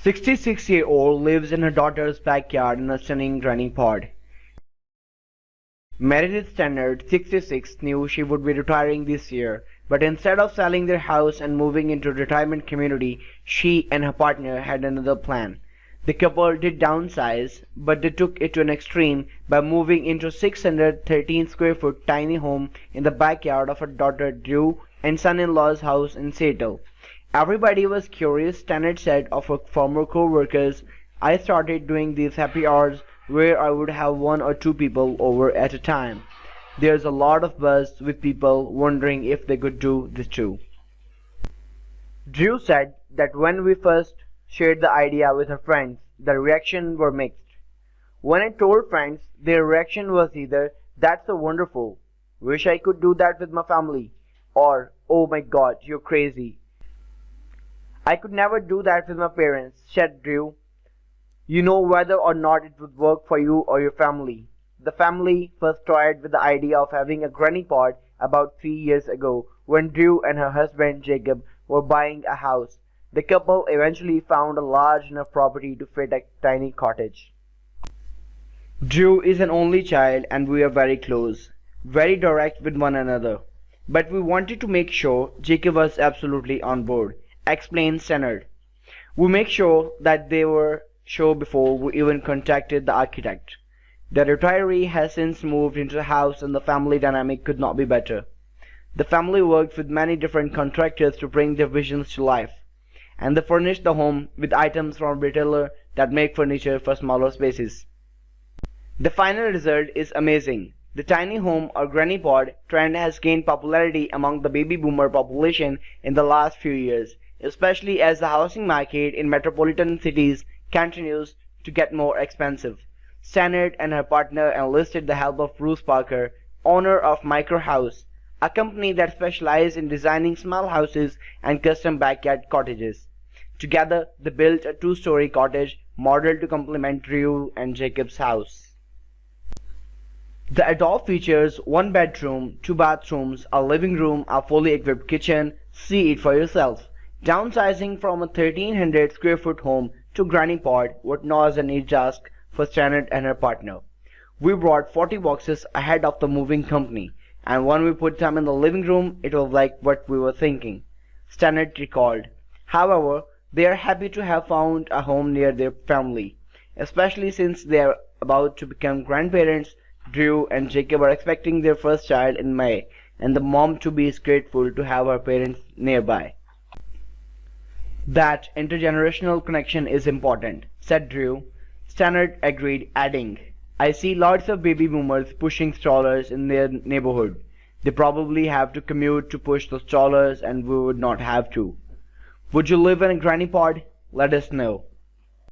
66-year-old lives in her daughter's backyard in a stunning granny pod. Meredith Stannard, 66, knew she would be retiring this year, but instead of selling their house and moving into a retirement community, she and her partner had another plan. The couple did downsize, but they took it to an extreme by moving into a 613 square foot tiny home in the backyard of her daughter Drew and son-in-law's house in Seattle. Everybody was curious. Stannard said of her former co-workers, "I started doing these happy hours where I would have one or two people over at a time. There's a lot of buzz with people wondering if they could do this too." Drew said that when we first shared the idea with her friends, the reactions were mixed. When I told friends, their reaction was either, "That's so wonderful, wish I could do that with my family," or, "Oh my God, you're crazy. I could never do that with my parents," said Drew. "You know whether or not it would work for you or your family." The family first toyed with the idea of having a granny pod about 3 years ago when Drew and her husband Jacob were buying a house. The couple eventually found a large enough property to fit a tiny cottage. Drew is an only child and we are very close, very direct with one another. But we wanted to make sure Jacob was absolutely on board, explained Stannard. "We make sure that they were sure before we even contacted the architect. The retiree has since moved into the house and the family dynamic could not be better. The family worked with many different contractors to bring their visions to life, and they furnished the home with items from a retailer that make furniture for smaller spaces. The final result is amazing. The tiny home or granny pod trend has gained popularity among the baby boomer population in the last few years, especially as the housing market in metropolitan cities continues to get more expensive." Stannard and her partner enlisted the help of Bruce Parker, owner of Micro House, a company that specializes in designing small houses and custom backyard cottages. Together, they built a 2-story cottage modeled to complement Drew and Jacob's house. The adult features 1 bedroom, 2 bathrooms, a living room, a fully equipped kitchen. See it for yourself. Downsizing from a 1,300 square foot home to granny pod was not an easy task for Stannard and her partner. "We brought 40 boxes ahead of the moving company, and when we put them in the living room, it was like what we were thinking," Stannard recalled. However, they are happy to have found a home near their family, especially since they are about to become grandparents. Drew and Jacob are expecting their first child in May, and the mom-to-be is grateful to have her parents nearby. "That intergenerational connection is important," said Drew. Stannard agreed, adding, "I see lots of baby boomers pushing strollers in their neighborhood. They probably have to commute to push those strollers and we would not have to. Would you live in a granny pod? Let us know."